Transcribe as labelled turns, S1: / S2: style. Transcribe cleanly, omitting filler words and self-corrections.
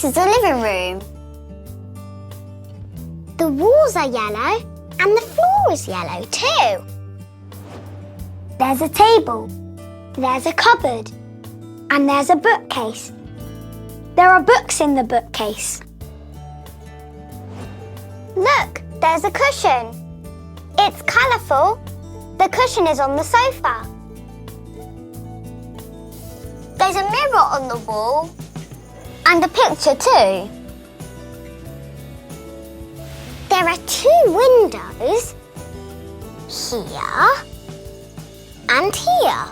S1: This is the living room. The walls are yellow and the floor is yellow too. There's a table, there's a cupboard, and there's a bookcase. There are books in the bookcase. Look, there's a cushion. It's colourful. The cushion is on the sofa. There's a mirror on the wall. And a picture too. There are 2 windows. Here and here.